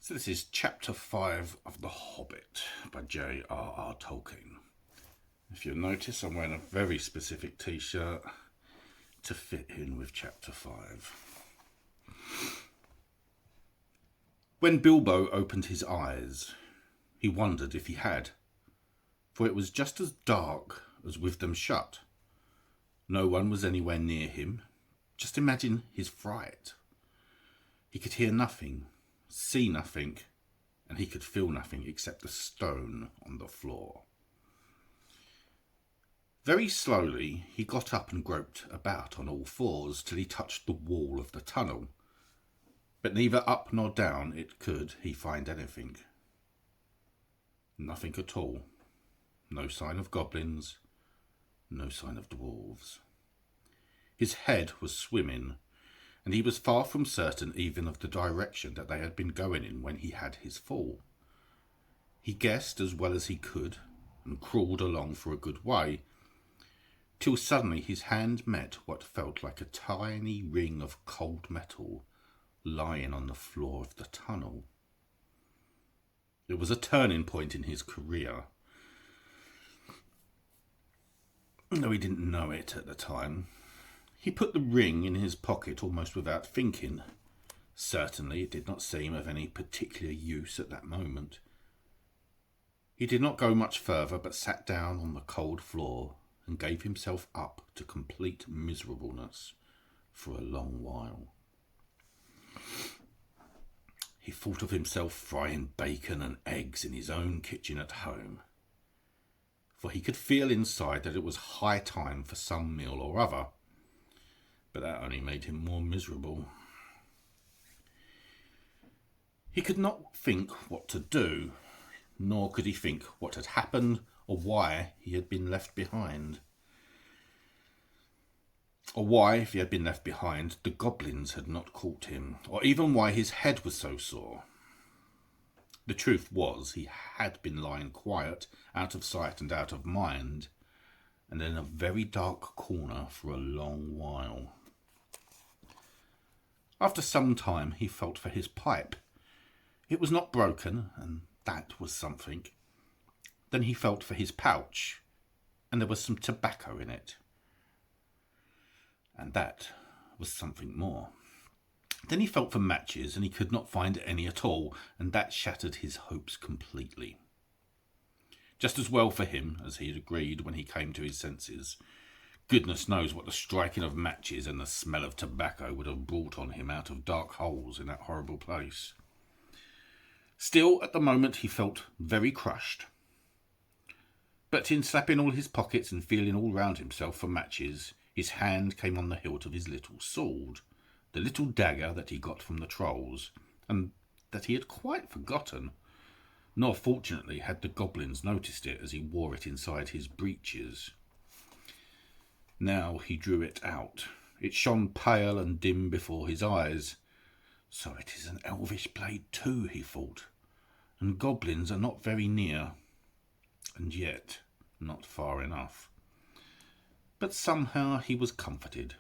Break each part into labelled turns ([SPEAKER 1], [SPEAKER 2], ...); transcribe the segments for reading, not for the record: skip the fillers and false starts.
[SPEAKER 1] So this is chapter 5 of The Hobbit by J.R.R. Tolkien. If you'll notice, I'm wearing a very specific t-shirt to fit in with chapter 5. When Bilbo opened his eyes, he wondered if he had, for it was just as dark as with them shut. No one was anywhere near him. Just imagine his fright. He could hear nothing, see nothing, and he could feel nothing except the stone on the floor. Very slowly he got up and groped about on all fours till he touched the wall of the tunnel, but neither up nor down it could he find anything. Nothing at all. No sign of goblins, no sign of dwarves. His head was swimming, and he was far from certain even of the direction that they had been going in when he had his fall. He guessed as well as he could, and crawled along for a good way, till suddenly his hand met what felt like a tiny ring of cold metal lying on the floor of the tunnel. It was a turning point in his career, though he didn't know it at the time. He put the ring in his pocket almost without thinking. Certainly it did not seem of any particular use at that moment. He did not go much further, but sat down on the cold floor and gave himself up to complete miserableness for a long while. He thought of himself frying bacon and eggs in his own kitchen at home, for he could feel inside that it was high time for some meal or other. But that only made him more miserable. He could not think what to do, nor could he think what had happened or why he had been left behind. Or why, if he had been left behind, the goblins had not caught him, or even why his head was so sore. The truth was, he had been lying quiet, out of sight and out of mind, and in a very dark corner for a long while. After some time he felt for his pipe. It was not broken, and that was something. Then he felt for his pouch, and there was some tobacco in it. And that was something more. Then he felt for matches, and he could not find any at all, and that shattered his hopes completely. Just as well for him, as he had agreed when he came to his senses. Goodness knows what the striking of matches and the smell of tobacco would have brought on him out of dark holes in that horrible place. Still, at the moment he felt very crushed. But in slapping all his pockets and feeling all round himself for matches, his hand came on the hilt of his little sword, the little dagger that he got from the trolls, and that he had quite forgotten. Nor fortunately had the goblins noticed it as he wore it inside his breeches. Now he drew it out. It shone pale and dim before his eyes. So it is an elvish blade too, he thought, and goblins are not very near, and yet not far enough. But somehow he was comforted.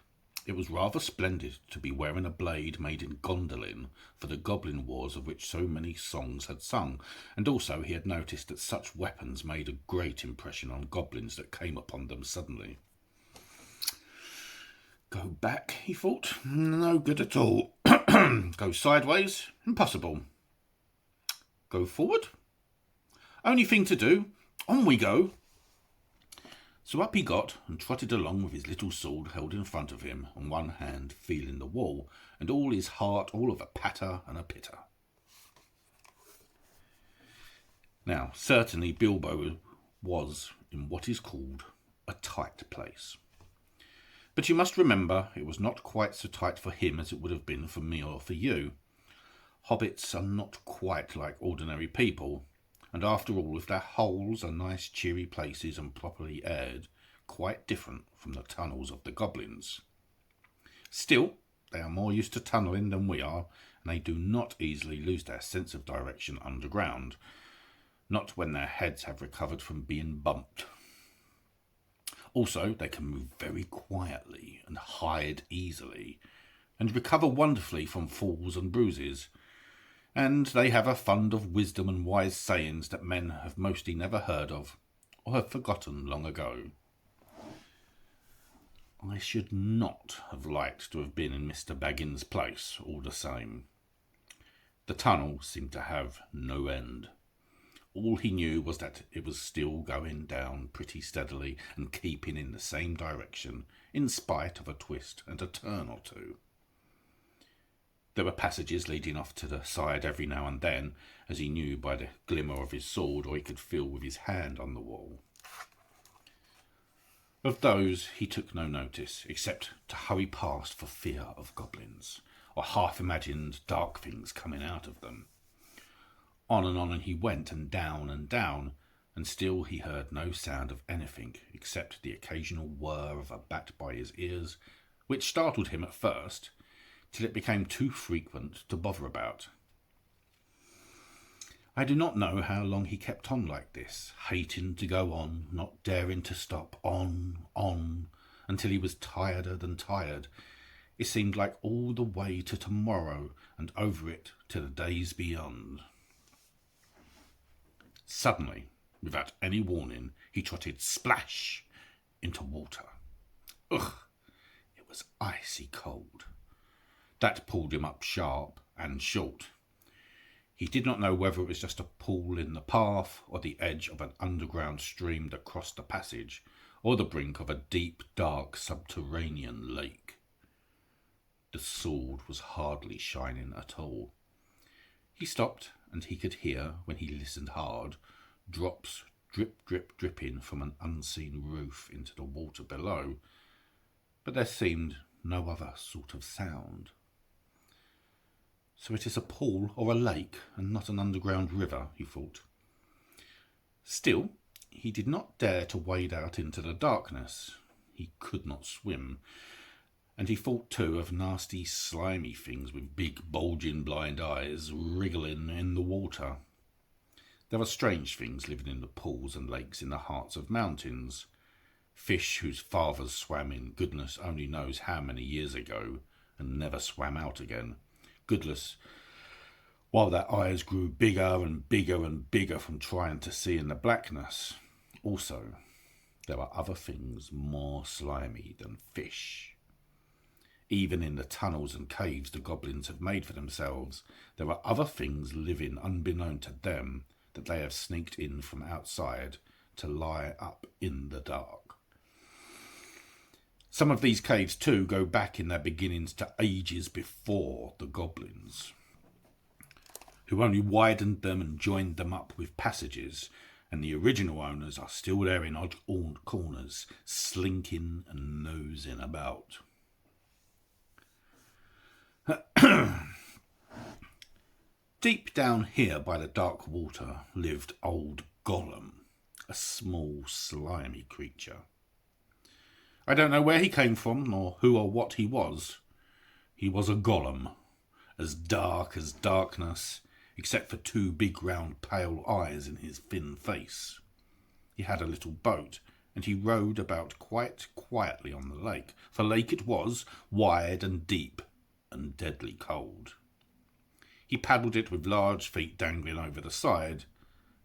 [SPEAKER 1] It was rather splendid to be wearing a blade made in Gondolin for the goblin wars of which so many songs had sung, and also he had noticed that such weapons made a great impression on goblins that came upon them suddenly. Go back, he thought. No good at all. Go sideways? Impossible. Go forward? Only thing to do. On we go. So up he got and trotted along with his little sword held in front of him, on one hand feeling the wall, and all his heart all of a patter and a pitter. Now, certainly Bilbo was in what is called a tight place. But you must remember, it was not quite so tight for him as it would have been for me or for you. Hobbits are not quite like ordinary people, and after all, if their holes are nice cheery places and properly aired, quite different from the tunnels of the goblins. Still, they are more used to tunnelling than we are, and they do not easily lose their sense of direction underground, not when their heads have recovered from being bumped. Also, they can move very quietly and hide easily, and recover wonderfully from falls and bruises, and they have a fund of wisdom and wise sayings that men have mostly never heard of, or have forgotten long ago. I should not have liked to have been in Mr. Baggins' place, all the same. The tunnel seemed to have no end. All he knew was that it was still going down pretty steadily and keeping in the same direction, in spite of a twist and a turn or two. There were passages leading off to the side every now and then, as he knew by the glimmer of his sword, or he could feel with his hand on the wall. Of those he took no notice, except to hurry past for fear of goblins, or half-imagined dark things coming out of them. On and he went, and down, and still he heard no sound of anything, except the occasional whir of a bat by his ears, which startled him at first, till it became too frequent to bother about. I do not know how long he kept on like this, hating to go on, not daring to stop, on, until he was tireder than tired. It seemed like all the way to tomorrow, and over it to the days beyond. Suddenly, without any warning, he trotted splash into water. Ugh! It was icy cold. That pulled him up sharp and short. He did not know whether it was just a pool in the path, or the edge of an underground stream that crossed the passage, or the brink of a deep, dark, subterranean lake. The sword was hardly shining at all. He stopped, and he could hear, when he listened hard, drops dripping from an unseen roof into the water below, but there seemed no other sort of sound. So it is a pool or a lake, and not an underground river, he thought. Still, he did not dare to wade out into the darkness. He could not swim, and he thought too of nasty slimy things with big bulging blind eyes wriggling in the water. There are strange things living in the pools and lakes in the hearts of mountains. Fish whose fathers swam in goodness only knows how many years ago, and never swam out again. Goodness, while their eyes grew bigger and bigger and bigger from trying to see in the blackness. Also, there are other things more slimy than fish. Even in the tunnels and caves the goblins have made for themselves, there are other things living unbeknown to them that they have sneaked in from outside to lie up in the dark. Some of these caves, too, go back in their beginnings to ages before the goblins, who only widened them and joined them up with passages, and the original owners are still there in odd corners, slinking and nosing about. Deep down here by the dark water lived old Gollum, a small, slimy creature. I don't know where he came from, nor who or what he was. He was a golem, as dark as darkness, except for two big round pale eyes in his thin face. He had a little boat, and he rowed about quite quietly on the lake, for lake it was, wide and deep, and deadly cold. He paddled it with large feet dangling over the side,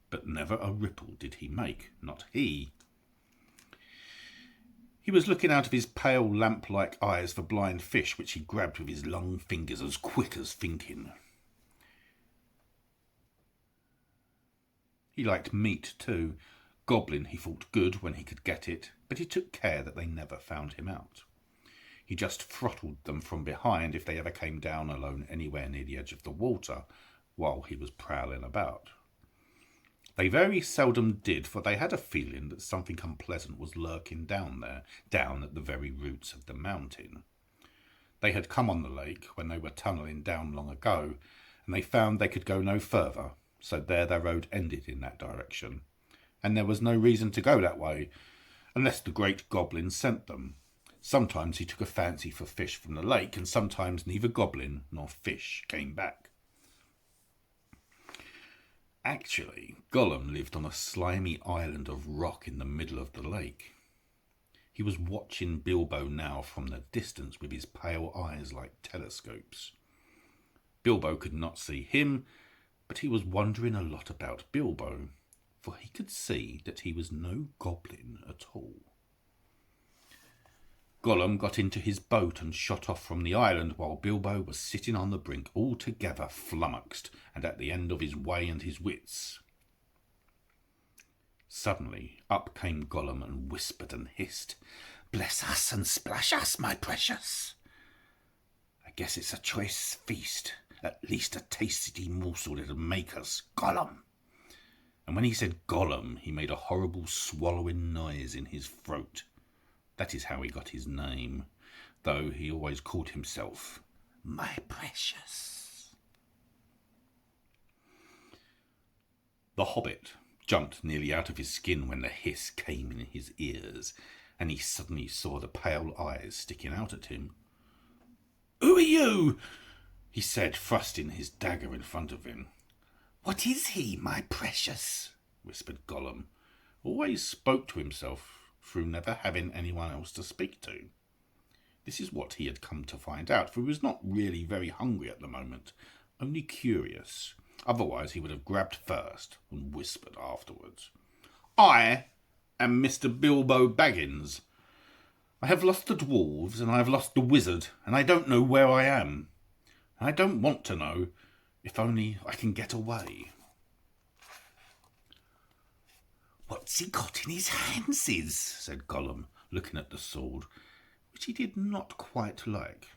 [SPEAKER 1] but never a ripple did he make, not he. He was looking out of his pale lamp-like eyes for blind fish, which he grabbed with his long fingers as quick as thinking. He liked meat too. Goblin he thought good when he could get it, but he took care that they never found him out. He just throttled them from behind if they ever came down alone anywhere near the edge of the water while he was prowling about. They very seldom did, for they had a feeling that something unpleasant was lurking down there, down at the very roots of the mountain. They had come on the lake when they were tunnelling down long ago, and they found they could go no further, so there their road ended in that direction, and there was no reason to go that way, unless the great goblin sent them. Sometimes he took a fancy for fish from the lake, and sometimes neither goblin nor fish came back. Actually, Gollum lived on a slimy island of rock in the middle of the lake. He was watching Bilbo now from the distance with his pale eyes like telescopes. Bilbo could not see him, but he was wondering a lot about Bilbo, for he could see that he was no goblin at all. Gollum got into his boat and shot off from the island while Bilbo was sitting on the brink altogether flummoxed and at the end of his way and his wits. Suddenly up came Gollum and whispered and hissed, "Bless us and splash us, my precious. I guess it's a choice feast, at least a tasty morsel it'll make us, Gollum." And when he said Gollum, he made a horrible swallowing noise in his throat. That is how he got his name, though he always called himself my precious. The Hobbit jumped nearly out of his skin when the hiss came in his ears, and he suddenly saw the pale eyes sticking out at him. "Who are you?" he said, thrusting his dagger in front of him. "What is he, my precious?" whispered Gollum, who always spoke to himself through never having anyone else to speak to. This is what he had come to find out, for he was not really very hungry at the moment, only curious. Otherwise he would have grabbed first and whispered afterwards. "I am Mr. Bilbo Baggins. I have lost the dwarves and I have lost the wizard, and I don't know where I am. And I don't want to know, if only I can get away." "What's he got in his handses?" said Gollum, looking at the sword, which he did not quite like.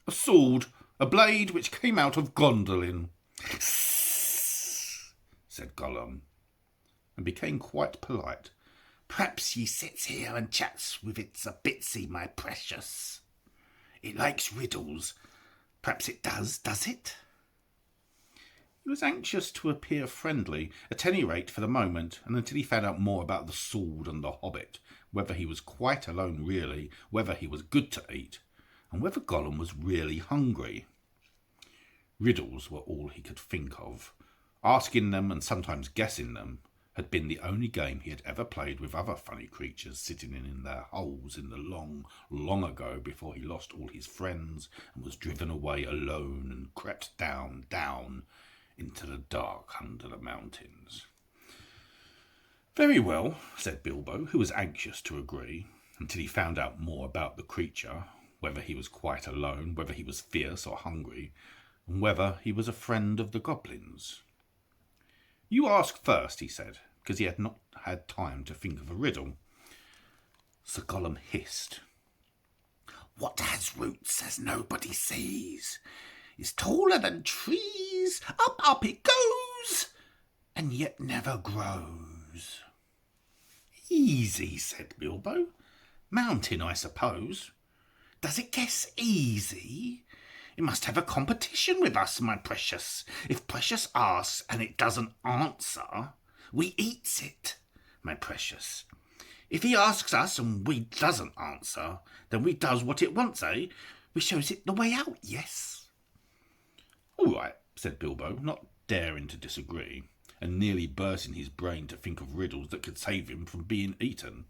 [SPEAKER 1] "A sword, a blade which came out of Gondolin," said Gollum, and became quite polite. "Perhaps ye sits here and chats with it a bitsy, my precious. It likes riddles. Perhaps it does it?" He was anxious to appear friendly, at any rate for the moment, and until he found out more about the sword and the Hobbit, whether he was quite alone really, whether he was good to eat, and whether Gollum was really hungry. Riddles were all he could think of. Asking them, and sometimes guessing them, had been the only game he had ever played with other funny creatures sitting in their holes in the long, long ago before he lost all his friends and was driven away alone and crept down into the dark under the mountains. "Very well," said Bilbo, who was anxious to agree, until he found out more about the creature, whether he was quite alone, whether he was fierce or hungry, and whether he was a friend of the goblins. "You ask first," he said, because he had not had time to think of a riddle. Sir Gollum hissed. "What has roots as nobody sees, is taller than trees, up it goes, and yet never grows." "Easy," said Bilbo. "Mountain, I suppose." "Does it guess easy? It must have a competition with us, my precious. If precious asks and it doesn't answer, we eats it, my precious. If he asks us and we doesn't answer, then we does what it wants, eh? We shows it the way out, yes." "All right," said Bilbo, not daring to disagree, and nearly bursting his brain to think of riddles that could save him from being eaten.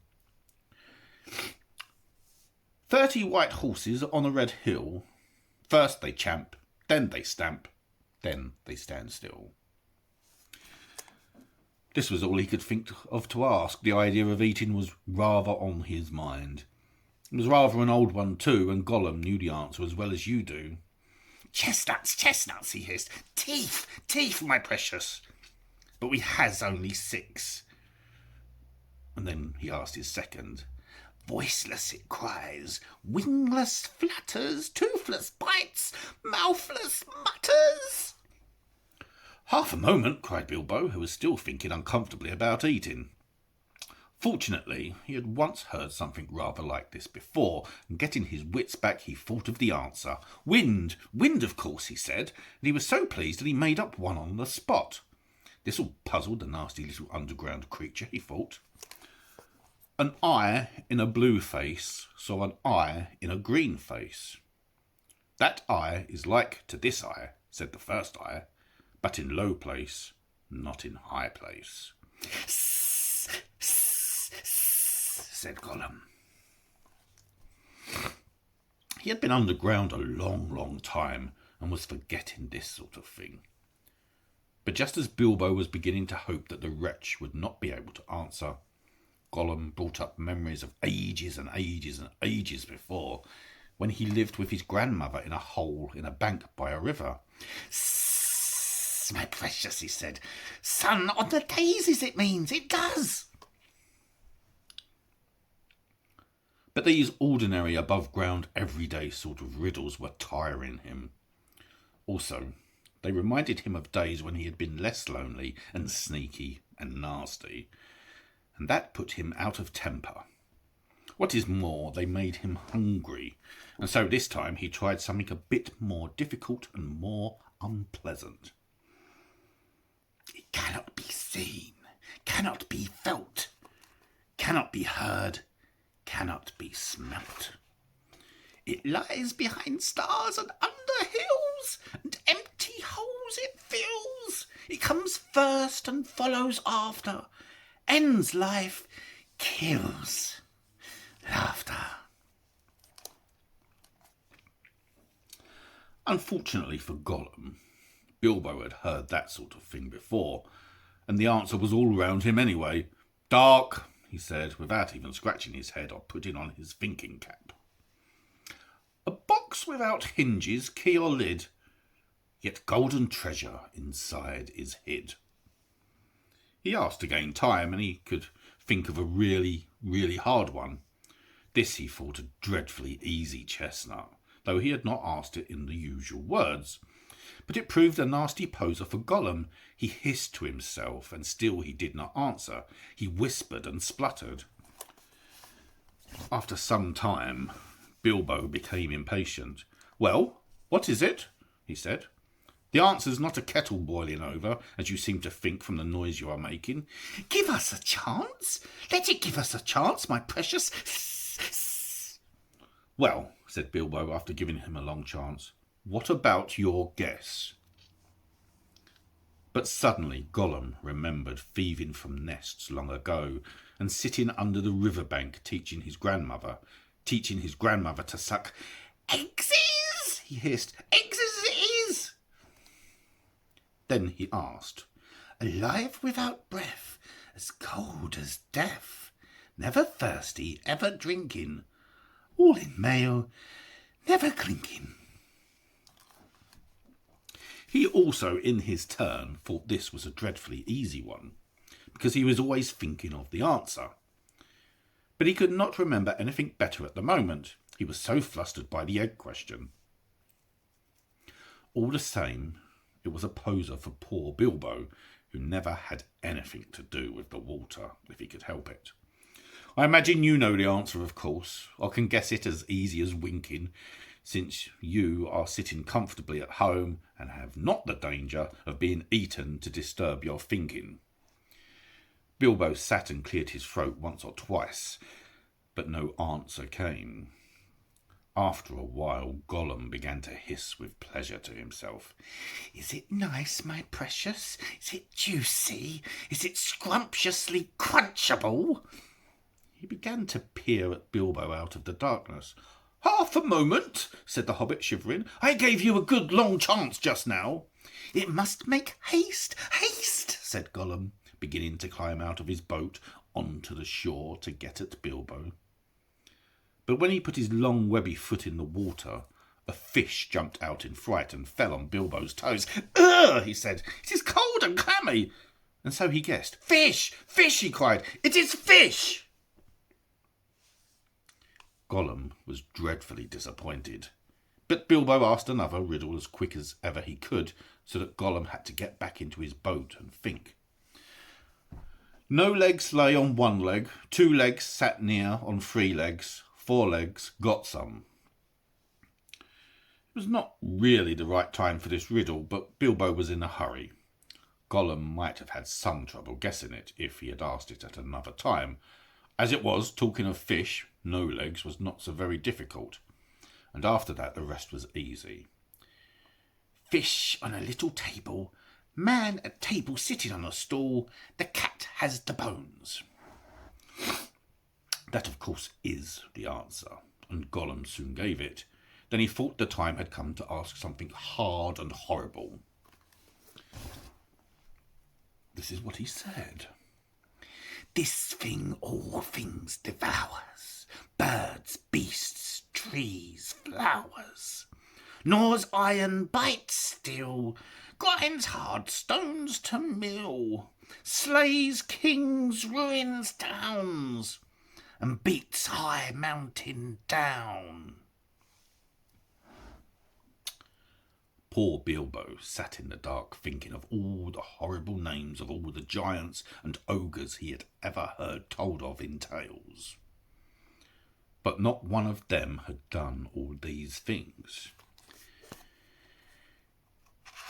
[SPEAKER 1] 30 white horses on a red hill. First they champ, then they stamp, then they stand still. This was all he could think of to ask. The idea of eating was rather on his mind. It was rather an old one too, and Gollum knew the answer as well as you do. "Chestnuts, chestnuts," he hissed. Teeth, my precious. "But we has only 6. And then he asked his second. "Voiceless it cries, wingless flutters, toothless bites, mouthless mutters." "Half a moment," cried Bilbo, who was still thinking uncomfortably about eating. Fortunately, he had once heard something rather like this before, and getting his wits back, he thought of the answer. Wind, of course, he said, and he was so pleased that he made up one on the spot. This all puzzled the nasty little underground creature, he thought. An eye in a blue face saw an eye in a green face. "That eye is like to this eye," said the first eye, "but in low place, not in high place." Said Gollum. He had been underground a long, long time, and was forgetting this sort of thing. But just as Bilbo was beginning to hope that the wretch would not be able to answer, Gollum brought up memories of ages and ages and ages before, when he lived with his grandmother in a hole in a bank by a river. "Sss, my precious," he said. "Sun on the daisies, it means. It does." But these ordinary, above-ground, everyday sort of riddles were tiring him. Also, they reminded him of days when he had been less lonely and sneaky and nasty, and that put him out of temper. What is more, they made him hungry, and so this time he tried something a bit more difficult and more unpleasant. "It cannot be seen, cannot be felt, cannot be heard, cannot be smelt. It lies behind stars and under hills, and empty holes it fills. It comes first and follows after, ends life, kills laughter." Unfortunately for Gollum, Bilbo had heard that sort of thing before, and the answer was all round him anyway. "Dark," he said, without even scratching his head or putting on his thinking cap. "A box without hinges, key or lid, yet golden treasure inside is hid." He asked to gain time, and he could think of a really, really hard one. This he thought a dreadfully easy chestnut, though he had not asked it in the usual words. But it proved a nasty poser for Gollum. He hissed to himself, and still he did not answer. He whispered and spluttered. After some time, Bilbo became impatient. "Well, what is it?" he said. "The answer's not a kettle boiling over, as you seem to think from the noise you are making." "Give us a chance. Let it give us a chance, my precious." "Well," said Bilbo, after giving him a long chance, "what about your guess?" But suddenly Gollum remembered thieving from nests long ago, and sitting under the riverbank teaching his grandmother to suck. "Eggses!" he hissed. "Eggses it is!" Then he asked, "Alive without breath, as cold as death, never thirsty, ever drinking, all in mail, never clinking." He also, in his turn, thought this was a dreadfully easy one, because he was always thinking of the answer. But he could not remember anything better at the moment. He was so flustered by the egg question. All the same, it was a poser for poor Bilbo, who never had anything to do with the water, if he could help it. "I imagine you know the answer, of course, or can guess it as easy as winking, since you are sitting comfortably at home and have not the danger of being eaten to disturb your thinking." Bilbo sat and cleared his throat once or twice, but no answer came. After a while, Gollum began to hiss with pleasure to himself. "Is it nice, my precious? Is it juicy? Is it scrumptiously crunchable?" He began to peer at Bilbo out of the darkness. "Half a moment," said the Hobbit, shivering. "I gave you a good long chance just now." "It must make haste, haste," said Gollum, beginning to climb out of his boat onto the shore to get at Bilbo. But when he put his long webby foot in the water, a fish jumped out in fright and fell on Bilbo's toes. "Ugh!" he said. "It is cold and clammy." And so he guessed. "Fish! Fish!" he cried. "It is fish!" Gollum was dreadfully disappointed. But Bilbo asked another riddle as quick as ever he could, so that Gollum had to get back into his boat and think. "No legs lay on one leg, 2 legs sat near on 3 legs, 4 legs got some." It was not really the right time for this riddle, but Bilbo was in a hurry. Gollum might have had some trouble guessing it if he had asked it at another time. As it was, talking of fish, no legs was not so very difficult, and after that the rest was easy. "Fish on a little table, man at table sitting on a stool, the cat has the bones." That, of course, is the answer, and Gollum soon gave it. Then he thought the time had come to ask something hard and horrible. This is what he said. "This thing all things devours, birds, beasts, trees, flowers. Gnaws iron, bites steel, grinds hard stones to mill, slays kings, ruins towns, and beats high mountain down." Poor Bilbo sat in the dark thinking of all the horrible names of all the giants and ogres he had ever heard told of in tales. But not one of them had done all these things.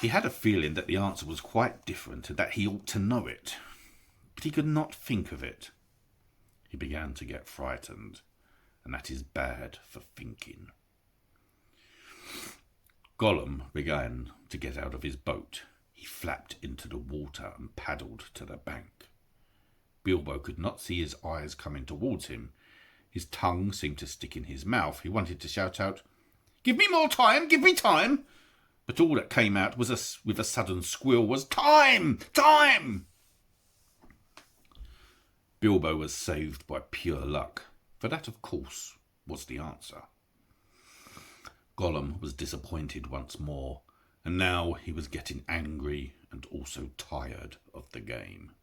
[SPEAKER 1] He had a feeling that the answer was quite different and that he ought to know it, but he could not think of it. He began to get frightened, and that is bad for thinking. Gollum began to get out of his boat. He flapped into the water and paddled to the bank. Bilbo could not see his eyes coming towards him. His tongue seemed to stick in his mouth. He wanted to shout out, "Give me more time! Give me time!" But all that came out was with a sudden squeal was, "Time! Time!" Bilbo was saved by pure luck, for that, of course, was the answer. Gollum was disappointed once more, and now he was getting angry and also tired of the game.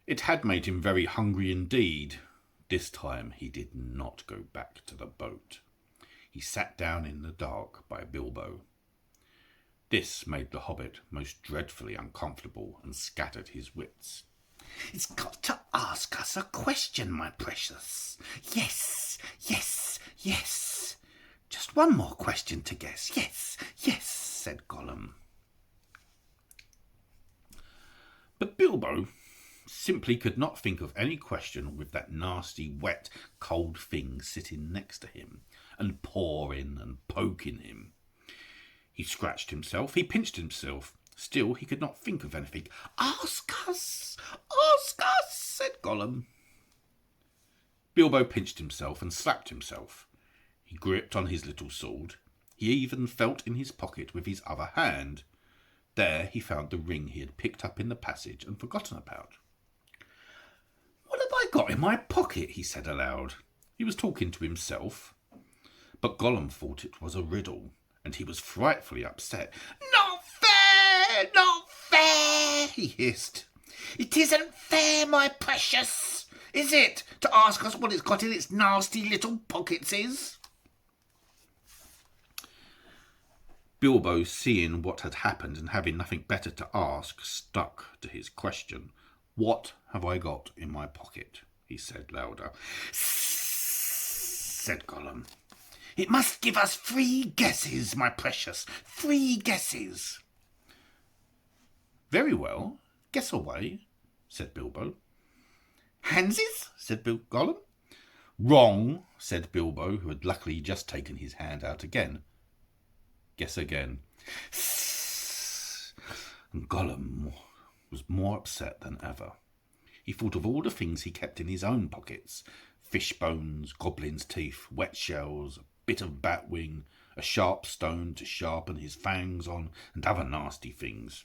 [SPEAKER 1] It had made him very hungry indeed. This time he did not go back to the boat. He sat down in the dark by Bilbo. This made the Hobbit most dreadfully uncomfortable and scattered his wits. "It's got to ask us a question, my precious. Yes, yes, yes. Just one more question to guess. Yes, yes," said Gollum. But Bilbo simply could not think of any question with that nasty, wet, cold thing sitting next to him and pawing and poking him. He scratched himself, he pinched himself. Still, he could not think of anything. Ask us, said Gollum. Bilbo pinched himself and slapped himself. He gripped on his little sword. He even felt in his pocket with his other hand. There he found the ring he had picked up in the passage and forgotten about. "What have I got in my pocket?" he said aloud. He was talking to himself. But Gollum thought it was a riddle, and he was frightfully upset. "Not fair! Not fair!" he hissed. "It isn't fair, my precious, is it, to ask us what it's got in its nasty little pockets is?" Bilbo, seeing what had happened and having nothing better to ask, stuck to his question. "What have I got in my pocket?" he said louder. Said Gollum. "It must give us 3 guesses, my precious, 3 guesses." "Very well, guess away," said Bilbo. "Handses?" said Gollum. "Wrong," said Bilbo, who had luckily just taken his hand out again. "Guess again." And Gollum was more upset than ever. He thought of all the things he kept in his own pockets: fish bones, goblin's teeth, wet shells, a bit of bat wing, a sharp stone to sharpen his fangs on, and other nasty things.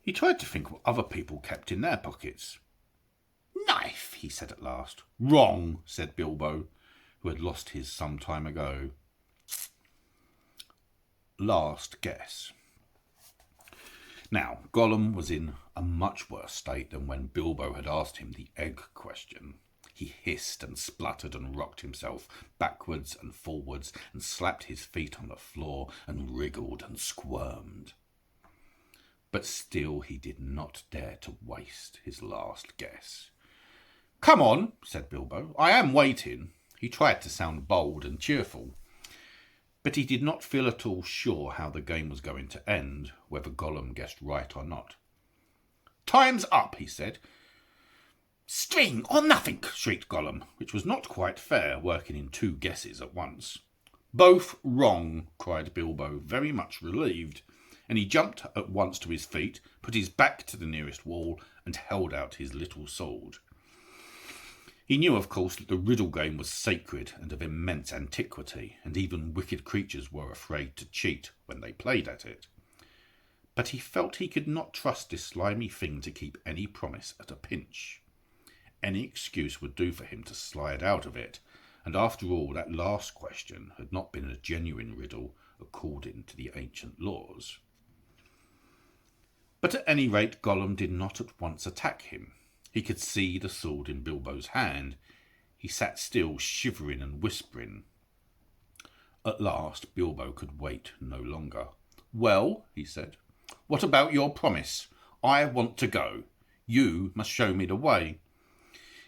[SPEAKER 1] He tried to think what other people kept in their pockets. "Knife," he said at last. "Wrong," said Bilbo, who had lost his some time ago. Last guess. Now, Gollum was in a much worse state than when Bilbo had asked him the egg question. He hissed and spluttered and rocked himself backwards and forwards and slapped his feet on the floor and wriggled and squirmed. But still he did not dare to waste his last guess. "Come on," said Bilbo. "I am waiting." He tried to sound bold and cheerful, but he did not feel at all sure how the game was going to end, whether Gollum guessed right or not. "Time's up," he said. "String or nothing," shrieked Gollum, which was not quite fair, working in 2 guesses at once. "Both wrong," cried Bilbo, very much relieved, and he jumped at once to his feet, put his back to the nearest wall, and held out his little sword. He knew, of course, that the riddle game was sacred and of immense antiquity, and even wicked creatures were afraid to cheat when they played at it. But he felt he could not trust this slimy thing to keep any promise at a pinch. Any excuse would do for him to slide out of it, and after all, that last question had not been a genuine riddle according to the ancient laws. But at any rate, Gollum did not at once attack him. He could see the sword in Bilbo's hand. He sat still, shivering and whispering. At last, Bilbo could wait no longer. "Well," he said, "what about your promise? I want to go. You must show me the way."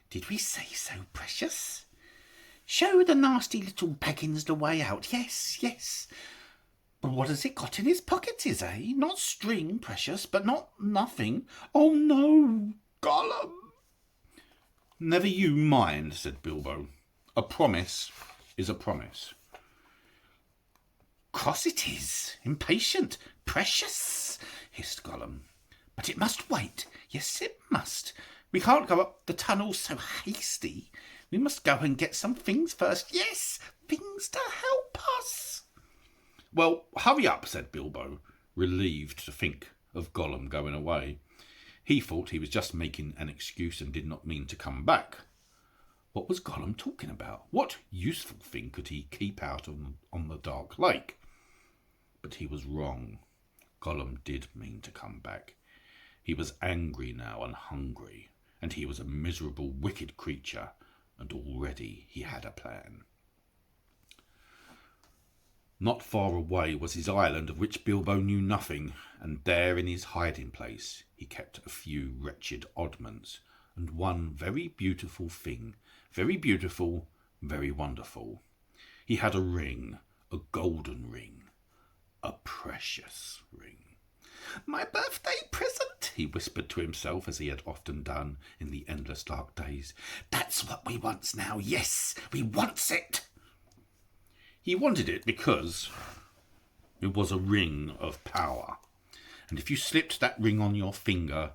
[SPEAKER 2] "Did we say so, precious? Show the nasty little Baggins the way out. Yes, yes. But what has it got in his pockets, eh? Not string, precious, but not nothing. Oh, no, Gollum."
[SPEAKER 1] "Never you mind," said Bilbo. "A promise is a promise."
[SPEAKER 2] "Cross it is, impatient, precious," hissed Gollum. "But it must wait. Yes, it must. We can't go up the tunnel so hasty. We must go and get some things first. Yes, things to help us."
[SPEAKER 1] "Well, hurry up," said Bilbo, relieved to think of Gollum going away. He thought he was just making an excuse and did not mean to come back. What was Gollum talking about? What useful thing could he keep out on the dark lake? But he was wrong. Gollum did mean to come back. He was angry now and hungry, and he was a miserable, wicked creature, and already he had a plan. Not far away was his island, of which Bilbo knew nothing, and there in his hiding place he kept a few wretched oddments, and one very beautiful thing, very beautiful, very wonderful. He had a ring, a golden ring, a precious ring.
[SPEAKER 2] "My birthday present," he whispered to himself, as he had often done in the endless dark days. "That's what we wants now. Yes, we wants it."
[SPEAKER 1] He wanted it because it was a ring of power, and if you slipped that ring on your finger,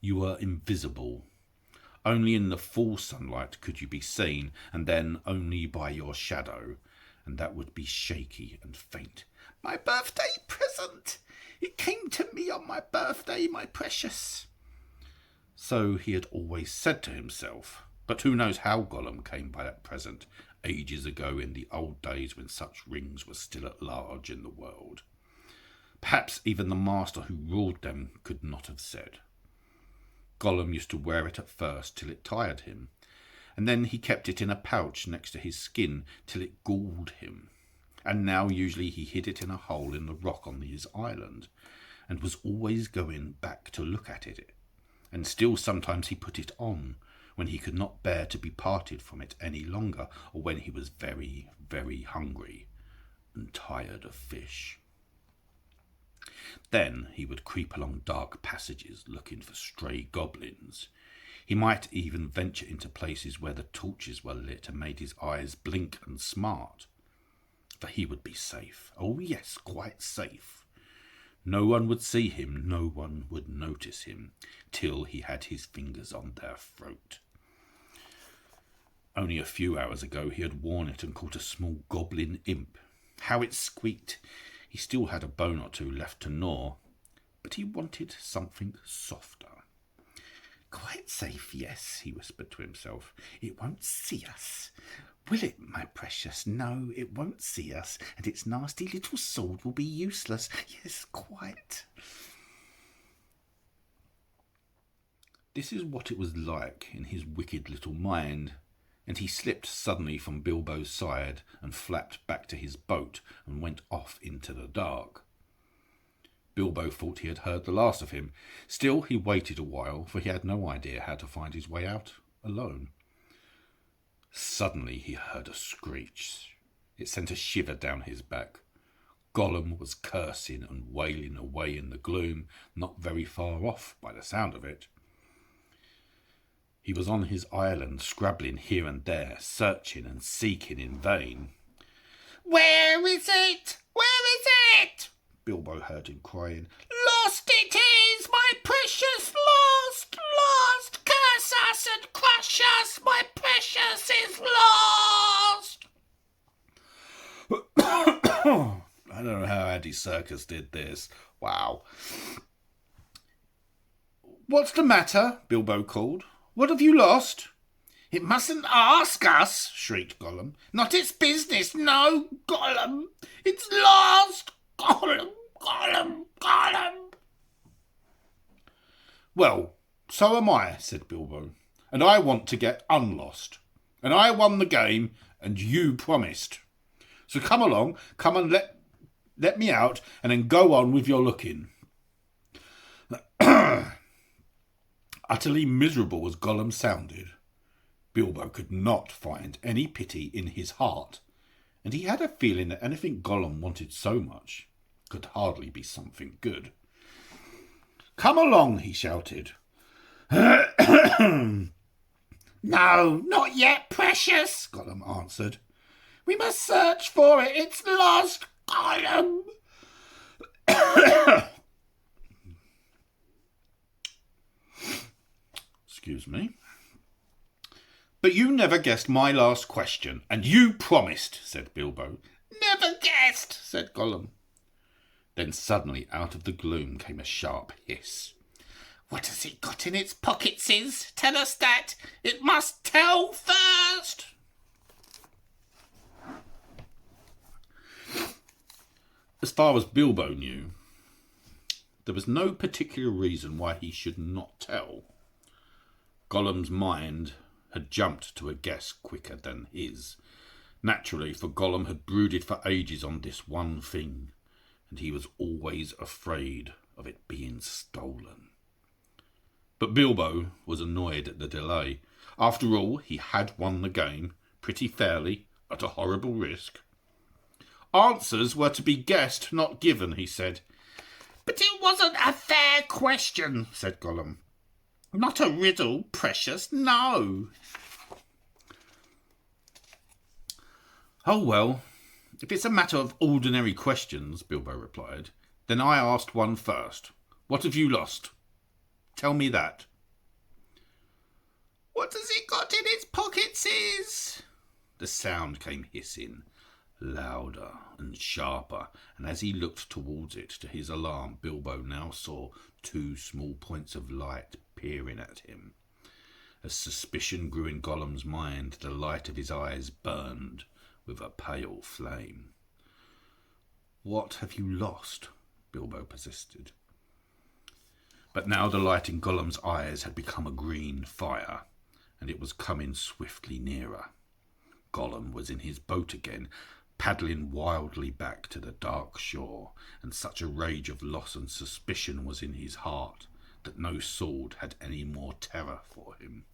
[SPEAKER 1] you were invisible. Only in the full sunlight could you be seen, and then only by your shadow, and that would be shaky and faint.
[SPEAKER 2] "My birthday present! It came to me on my birthday, my precious."
[SPEAKER 1] So he had always said to himself, but who knows how Gollum came by that present, ages ago in the old days when such rings were still at large in the world. Perhaps even the master who ruled them could not have said. Gollum used to wear it at first till it tired him, and then he kept it in a pouch next to his skin till it galled him, and now usually he hid it in a hole in the rock on his island, and was always going back to look at it, and still sometimes he put it on, when he could not bear to be parted from it any longer, or when he was very, very hungry and tired of fish. Then he would creep along dark passages looking for stray goblins. He might even venture into places where the torches were lit and made his eyes blink and smart. For he would be safe. Oh yes, quite safe. No one would see him, no one would notice him, till he had his fingers on their throat. Only a few hours ago he had worn it and caught a small goblin imp. How it squeaked! He still had a bone or two left to gnaw, but he wanted something softer.
[SPEAKER 2] "Quite safe, yes," he whispered to himself. "It won't see us. Will it, my precious? No, it won't see us, and its nasty little sword will be useless. Yes, quite."
[SPEAKER 1] This is what it was like in his wicked little mind, and he slipped suddenly from Bilbo's side and flapped back to his boat and went off into the dark. Bilbo thought he had heard the last of him. Still, he waited a while, for he had no idea how to find his way out alone. Suddenly he heard a screech. It sent a shiver down his back. Gollum was cursing and wailing away in the gloom, not very far off by the sound of it. He was on his island, scrabbling here and there, searching and seeking in vain.
[SPEAKER 2] "Where is it? Where is it?"
[SPEAKER 1] Bilbo heard him crying.
[SPEAKER 2] "Lost it is, my precious, lost, lost! Curse us and crush us, my precious!" Precious is lost!
[SPEAKER 1] I don't know how Andy Serkis did this. Wow. What's the matter? Bilbo called. What have you lost?
[SPEAKER 2] It mustn't ask us, shrieked Gollum. Not its business, no, Gollum. It's lost! Gollum, Gollum, Gollum.
[SPEAKER 1] Well, so am I, said Bilbo. And I want to get unlost. And I won the game, and you promised. So come along, come and let me out, and then go on with your looking. Utterly miserable as Gollum sounded, Bilbo could not find any pity in his heart, and he had a feeling that anything Gollum wanted so much could hardly be something good. Come along, he shouted.
[SPEAKER 2] No, not yet, Precious, Gollum answered. We must search for it. It's lost, Gollum.
[SPEAKER 1] Excuse me. But you never guessed my last question, and you promised, said Bilbo.
[SPEAKER 2] Never guessed, said Gollum.
[SPEAKER 1] Then suddenly out of the gloom came a sharp hiss.
[SPEAKER 2] What has it got in its pockets, Is? Tell us that. It must tell first.
[SPEAKER 1] As far as Bilbo knew, there was no particular reason why he should not tell. Gollum's mind had jumped to a guess quicker than his. Naturally, for Gollum had brooded for ages on this one thing, and he was always afraid of it being stolen. But Bilbo was annoyed at the delay. After all, he had won the game, pretty fairly, at a horrible risk. Answers were to be guessed, not given, he said.
[SPEAKER 2] But it wasn't a fair question, said Gollum. Not a riddle, Precious, no.
[SPEAKER 1] Oh, well, if it's a matter of ordinary questions, Bilbo replied, then I asked one first. What have you lost? Tell me that.
[SPEAKER 2] What has it got in its pockets, Is?
[SPEAKER 1] The sound came hissing, louder and sharper, and as he looked towards it, to his alarm, Bilbo now saw two small points of light peering at him. As suspicion grew in Gollum's mind, the light of his eyes burned with a pale flame. What have you lost? Bilbo persisted. But now the light in Gollum's eyes had become a green fire, and it was coming swiftly nearer. Gollum was in his boat again, paddling wildly back to the dark shore, and such a rage of loss and suspicion was in his heart that no sword had any more terror for him.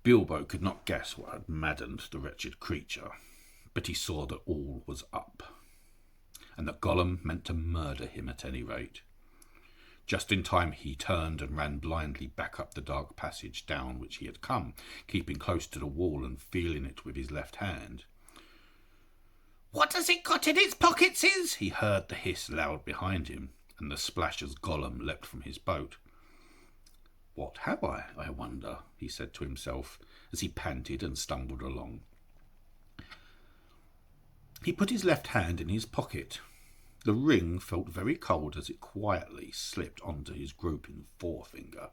[SPEAKER 1] Bilbo could not guess what had maddened the wretched creature, but he saw that all was up, and that Gollum meant to murder him at any rate. Just in time he turned and ran blindly back up the dark passage down which he had come, keeping close to the wall and feeling it with his left hand.
[SPEAKER 2] What has it got in its pockets, Is?
[SPEAKER 1] He heard the hiss loud behind him, and the splash as Gollum leapt from his boat. What have I wonder, he said to himself, as he panted and stumbled along. He put his left hand in his pocket. The ring felt very cold as it quietly slipped onto his groping forefinger.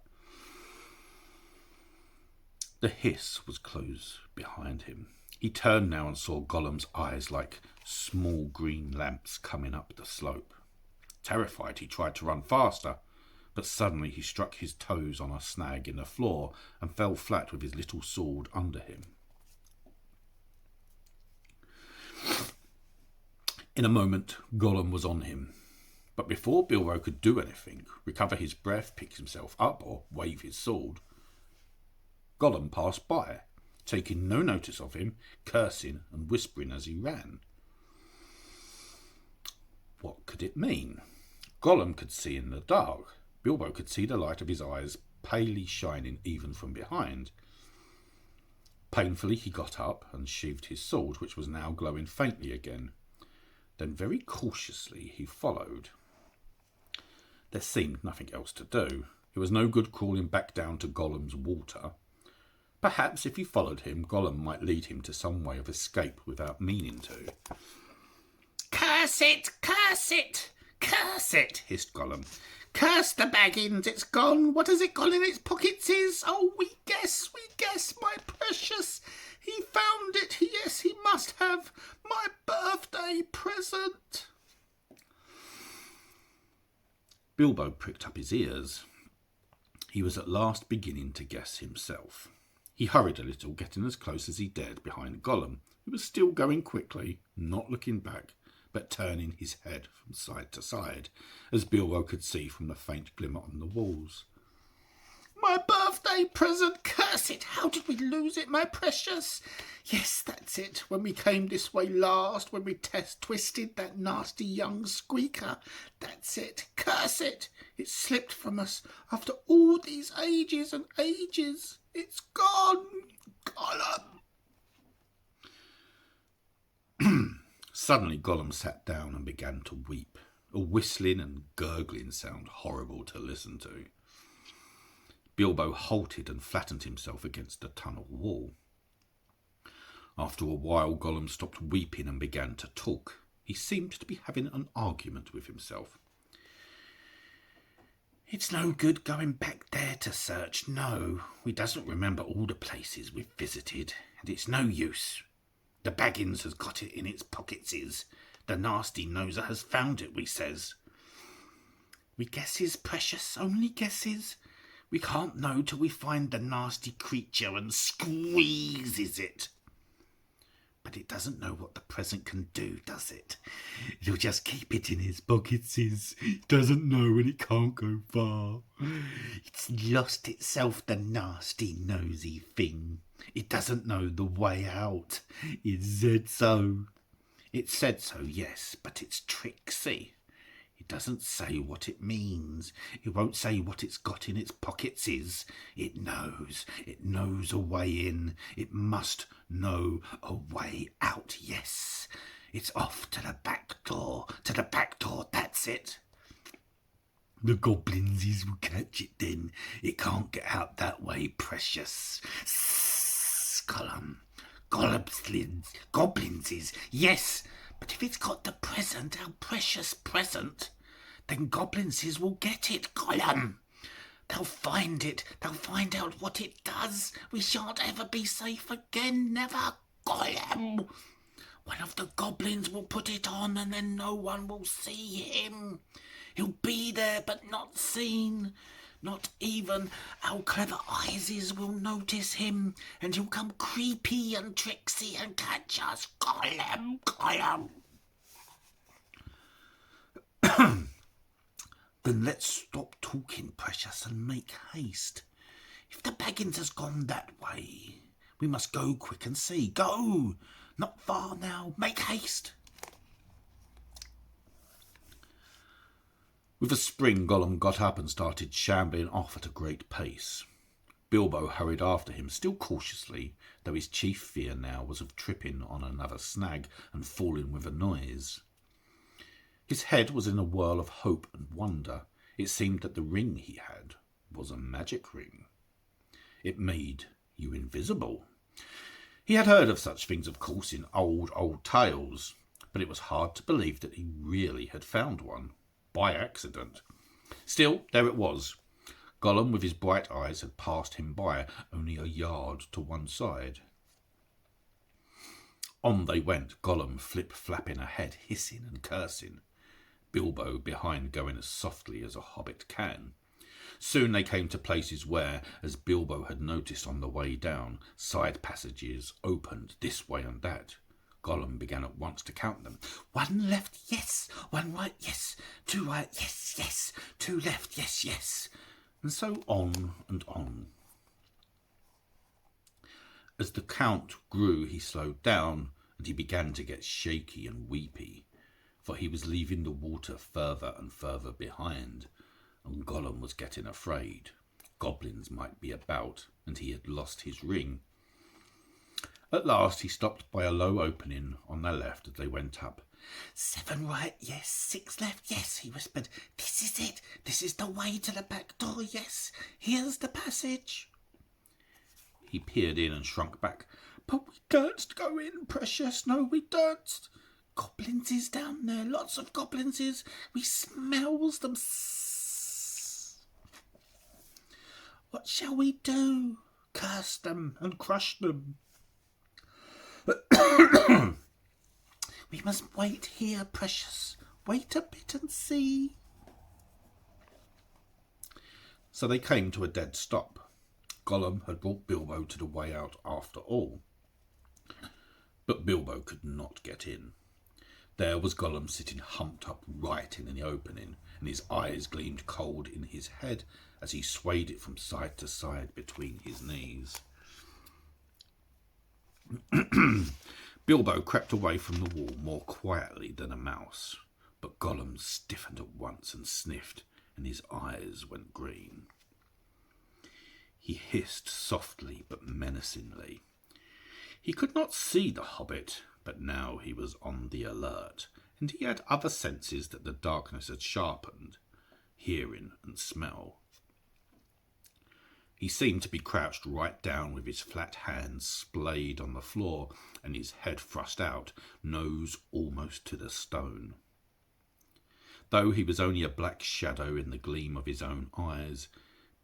[SPEAKER 1] The hiss was close behind him. He turned now and saw Gollum's eyes like small green lamps coming up the slope. Terrified, he tried to run faster, but suddenly he struck his toes on a snag in the floor and fell flat with his little sword under him. In a moment, Gollum was on him. But before Bilbo could do anything, recover his breath, pick himself up, or wave his sword, Gollum passed by, taking no notice of him, cursing and whispering as he ran. What could it mean? Gollum could see in the dark. Bilbo could see the light of his eyes palely shining even from behind. Painfully he got up and sheathed his sword, which was now glowing faintly again. Then very cautiously he followed. There seemed nothing else to do, It was no good crawling back down to Gollum's water. Perhaps if he followed him, Gollum might lead him to some way of escape without meaning to.
[SPEAKER 2] Curse it! Curse it! Curse it! Hissed Gollum. Curse the Baggins, it's gone. What has it got in its pockets is? Oh, we guess, my precious. He found it, yes, he must have. My birthday present.
[SPEAKER 1] Bilbo pricked up his ears. He was at last beginning to guess himself. He hurried a little, getting as close as he dared behind Gollum, who was still going quickly, not looking back, but turning his head from side to side, as Bilbo could see from the faint glimmer on the walls.
[SPEAKER 2] My birthday present, curse it! How did we lose it, my precious? Yes, that's it. When we came this way last, when we twisted that nasty young squeaker. That's it. Curse it! It slipped from us after all these ages and ages. It's gone. Gollum!
[SPEAKER 1] Suddenly Gollum sat down and began to weep, a whistling and gurgling sound horrible to listen to. Bilbo halted and flattened himself against the tunnel wall. After a while Gollum stopped weeping and began to talk. He seemed to be having an argument with himself.
[SPEAKER 2] It's no good going back there to search, no. We doesn't remember all the places we've visited, and it's no use. The Baggins has got it in its pockets. The nasty noser has found it, we says. We guesses, precious, only guesses. We can't know till we find the nasty creature and squeezes it. But it doesn't know what the present can do, does it? It'll just keep it in its pockets. It doesn't know and it can't go far. It's lost itself, the nasty nosy thing. It doesn't know the way out. It said so. It said so, yes, but it's tricksy. It doesn't say what it means. It won't say what it's got in its pockets is. It knows. It knows a way in. It must know a way out, yes. It's off to the back door. To the back door, that's it. The goblinsies will catch it then. It can't get out that way, precious. Gollum. Goblinsies, yes. But if it's got the present, our precious present, then goblinsies will get it, Gollum. They'll find it. They'll find out what it does. We shan't ever be safe again, never, Gollum. One of the goblins will put it on and then no one will see him. He'll be there but not seen. Not even our clever eyes will notice him, and he'll come creepy and tricksy and catch us. Gollum, Gollum. Then let's stop talking, precious, and make haste. If the Baggins has gone that way, we must go quick and see. Go! Not far now. Make haste.
[SPEAKER 1] With a spring, Gollum got up and started shambling off at a great pace. Bilbo hurried after him, still cautiously, though his chief fear now was of tripping on another snag and falling with a noise. His head was in a whirl of hope and wonder. It seemed that the ring he had was a magic ring. It made you invisible. He had heard of such things, of course, in old tales, but it was hard to believe that he really had found one. By accident. Still, there it was. Gollum, with his bright eyes, had passed him by, only a yard to one side. On they went, Gollum flip-flapping ahead, hissing and cursing. Bilbo behind, going as softly as a hobbit can. Soon they came to places where, as Bilbo had noticed on the way down, side passages opened this way and that. Gollum began at once to count them. 1 left, yes. 1 right, yes. 2 right, yes, yes. 2 left, yes, yes. And so on and on. As the count grew, he slowed down, and he began to get shaky and weepy, for he was leaving the water further and further behind, and Gollum was getting afraid. Goblins might be about, and he had lost his ring. At last he stopped by a low opening on their left as they went up.
[SPEAKER 2] 7 right, yes. 6 left, yes, he whispered. This is it. This is the way to the back door, yes. Here's the passage.
[SPEAKER 1] He peered in and shrunk back. But we daren't go in, precious. No, we daren't.
[SPEAKER 2] Goblins is down there. Lots of goblins is. We smells them. What shall we do? Curse them and crush them. We must wait here, precious. Wait a bit and see.
[SPEAKER 1] So they came to a dead stop. Gollum had brought Bilbo to the way out after all. But Bilbo could not get in. There was Gollum sitting humped up right in the opening, and his eyes gleamed cold in his head as he swayed it from side to side between his knees. Bilbo crept away from the wall more quietly than a mouse, but Gollum stiffened at once and sniffed, and his eyes went green. He hissed softly but menacingly. He could not see the Hobbit, but now he was on the alert, and he had other senses that the darkness had sharpened, hearing and smell. He seemed to be crouched right down with his flat hands splayed on the floor and his head thrust out, nose almost to the stone. Though he was only a black shadow in the gleam of his own eyes,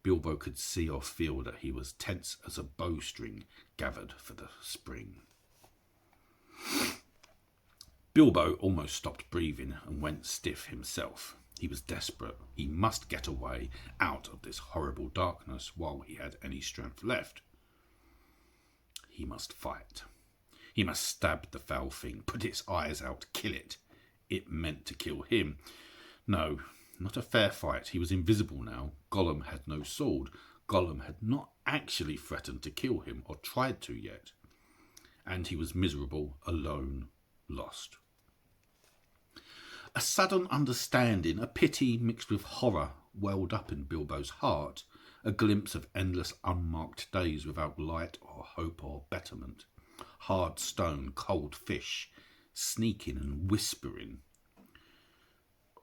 [SPEAKER 1] Bilbo could see or feel that he was tense as a bowstring gathered for the spring. Bilbo almost stopped breathing and went stiff himself. He was desperate. He must get away out of this horrible darkness while he had any strength left. He must fight. He must stab the foul thing, put its eyes out, kill it. It meant to kill him. No, not a fair fight. He was invisible now. Gollum had no sword. Gollum had not actually threatened to kill him or tried to yet. And he was miserable, alone, lost. A sudden understanding, a pity mixed with horror, welled up in Bilbo's heart, a glimpse of endless unmarked days without light or hope or betterment, hard stone, cold fish, sneaking and whispering.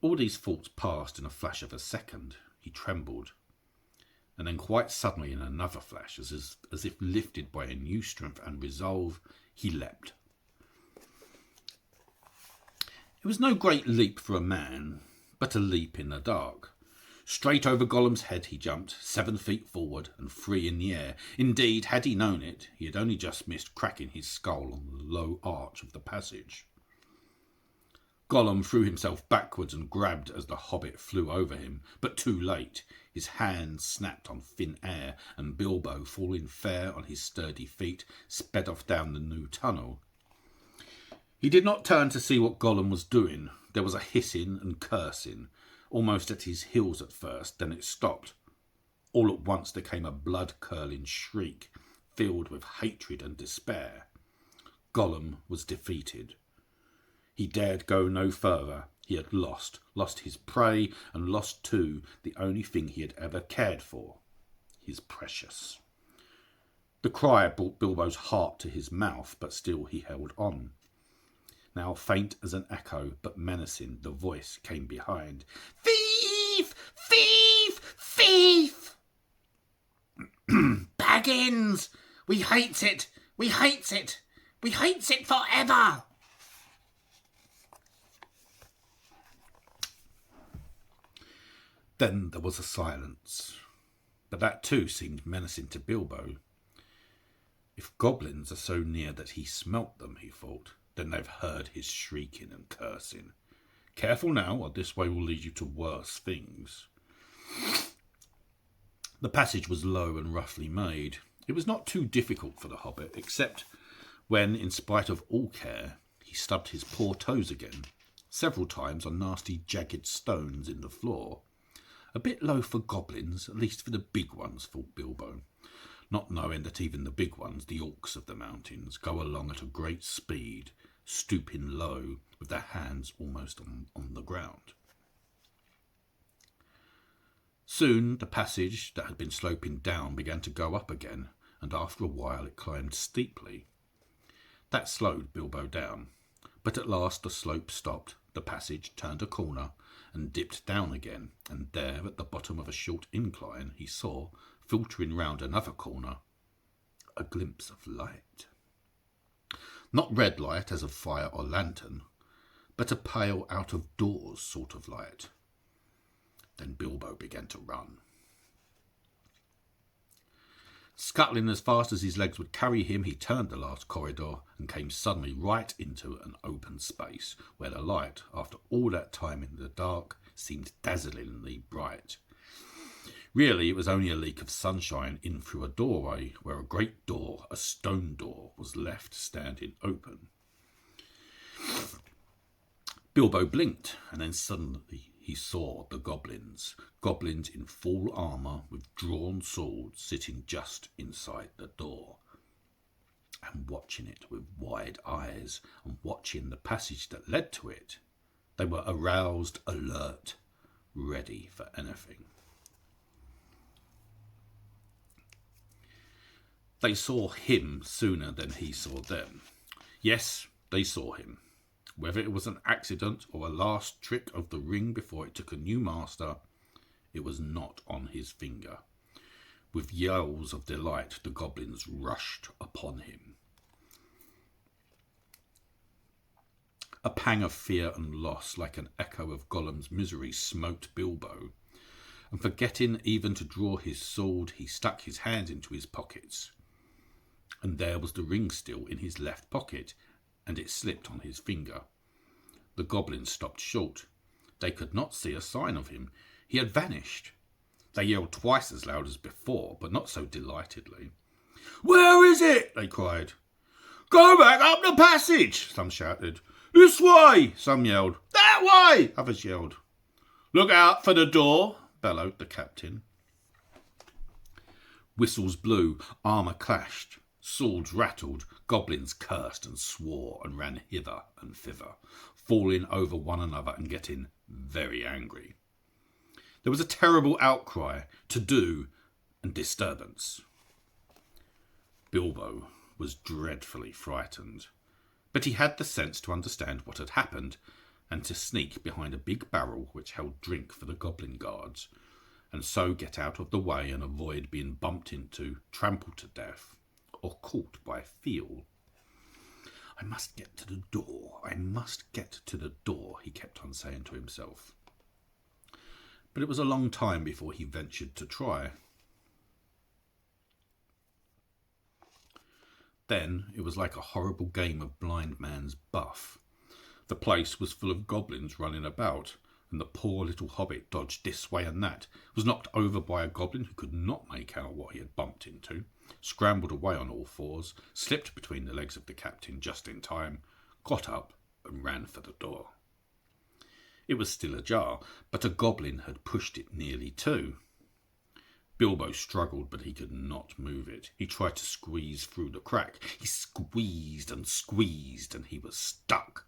[SPEAKER 1] All these thoughts passed in a flash of a second. He trembled, and then quite suddenly in another flash, as if lifted by a new strength and resolve, he leapt. It was no great leap for a man, but a leap in the dark. Straight over Gollum's head he jumped, 7 feet forward and 3 in the air. Indeed, had he known it, he had only just missed cracking his skull on the low arch of the passage. Gollum threw himself backwards and grabbed as the Hobbit flew over him, but too late. His hands snapped on thin air, and Bilbo, falling fair on his sturdy feet, sped off down the new tunnel. He did not turn to see what Gollum was doing. There was a hissing and cursing, almost at his heels at first, then it stopped. All at once there came a blood-curdling shriek, filled with hatred and despair. Gollum was defeated. He dared go no further. He had lost his prey, and lost too the only thing he had ever cared for, his precious. The cry brought Bilbo's heart to his mouth, but still he held on. Now faint as an echo, but menacing, the voice came behind. "Thief! Thief! Thief! Baggins! We hates it! We hates it! We hates it forever!" Then there was a silence, but that too seemed menacing to Bilbo. If goblins are so near that he smelt them, he thought, then they've heard his shrieking and cursing. Careful now, or this way will lead you to worse things. The passage was low and roughly made. It was not too difficult for the Hobbit, except when, in spite of all care, he stubbed his poor toes again, several times on nasty jagged stones in the floor. A bit low for goblins, at least for the big ones, thought Bilbo, not knowing that even the big ones, the orcs of the mountains, go along at a great speed, stooping low, with their hands almost on the ground. Soon the passage that had been sloping down began to go up again, and after a while it climbed steeply. That slowed Bilbo down, but at last the slope stopped, the passage turned a corner and dipped down again, and there at the bottom of a short incline he saw, filtering round another corner, a glimpse of light. Not red light as of fire or lantern, but a pale out-of-doors sort of light. Then Bilbo began to run. Scuttling as fast as his legs would carry him, he turned the last corridor and came suddenly right into an open space where the light, after all that time in the dark, seemed dazzlingly bright. Really, it was only a leak of sunshine in through a doorway where a great door, a stone door, was left standing open. Bilbo blinked, and then suddenly he saw the goblins in full armour with drawn swords sitting just inside the door and watching it with wide eyes and watching the passage that led to it. They were aroused, alert, ready for anything. They saw him sooner than he saw them. Yes, they saw him. Whether it was an accident or a last trick of the ring before it took a new master, it was not on his finger. With yells of delight, the goblins rushed upon him. A pang of fear and loss, like an echo of Gollum's misery, smote Bilbo, and forgetting even to draw his sword, he stuck his hands into his pockets. And there was the ring still in his left pocket, and it slipped on his finger. The goblins stopped short. They could not see a sign of him. He had vanished. They yelled twice as loud as before, but not so delightedly. "Where is it?" they cried. "Go back up the passage," some shouted. "This way," some yelled. "That way," others yelled. "Look out for the door," bellowed the captain. Whistles blew, armour clashed. Swords rattled, goblins cursed and swore and ran hither and thither, falling over one another and getting very angry. There was a terrible outcry, to-do, and disturbance. Bilbo was dreadfully frightened, but he had the sense to understand what had happened and to sneak behind a big barrel which held drink for the goblin guards, and so get out of the way and avoid being bumped into, trampled to death, or caught by feel. "I must get to the door, I must get to the door," he kept on saying to himself. But it was a long time before he ventured to try. Then it was like a horrible game of blind man's buff. The place was full of goblins running about, and the poor little hobbit dodged this way and that, was knocked over by a goblin who could not make out what he had bumped into, scrambled away on all fours, slipped between the legs of the captain just in time, got up and ran for the door. It was still ajar, but a goblin had pushed it nearly to. Bilbo struggled, but he could not move it. He tried to squeeze through the crack. He squeezed, and he was stuck.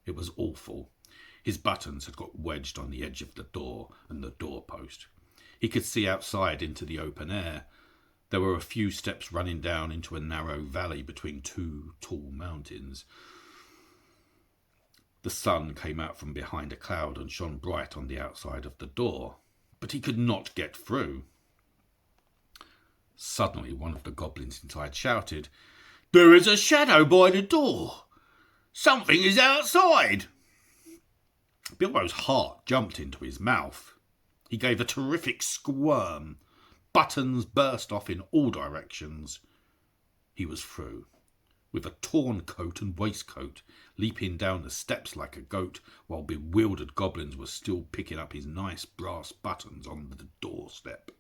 [SPEAKER 1] It was awful. His buttons had got wedged on the edge of the door and the doorpost. He could see outside into the open air. There were a few steps running down into a narrow valley between two tall mountains. The sun came out from behind a cloud and shone bright on the outside of the door, but he could not get through. Suddenly one of the goblins inside shouted, "There is a shadow by the door! Something is outside!" Bilbo's heart jumped into his mouth. He gave a terrific squirm. Buttons burst off in all directions. He was through, with a torn coat and waistcoat, leaping down the steps like a goat, while bewildered goblins were still picking up his nice brass buttons on the doorstep.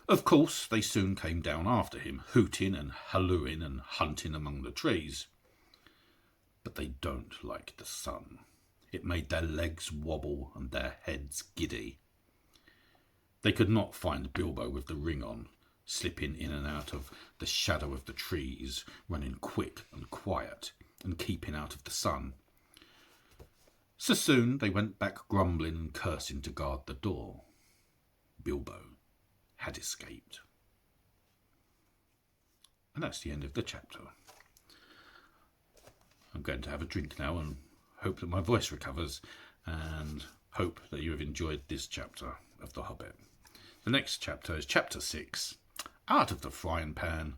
[SPEAKER 1] Of course, they soon came down after him, hooting and hallooing and hunting among the trees. But they don't like the sun. It made their legs wobble and their heads giddy. They could not find Bilbo with the ring on, slipping in and out of the shadow of the trees, running quick and quiet, and keeping out of the sun. So soon they went back grumbling and cursing to guard the door. Bilbo had escaped. And that's the end of the chapter. I'm going to have a drink now and hope that my voice recovers, and hope that you have enjoyed this chapter of The Hobbit. The next chapter is chapter 6, Out of the Frying Pan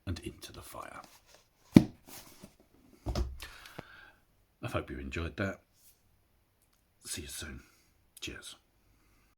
[SPEAKER 1] and Into the Fire. I hope you enjoyed that. See you soon. Cheers.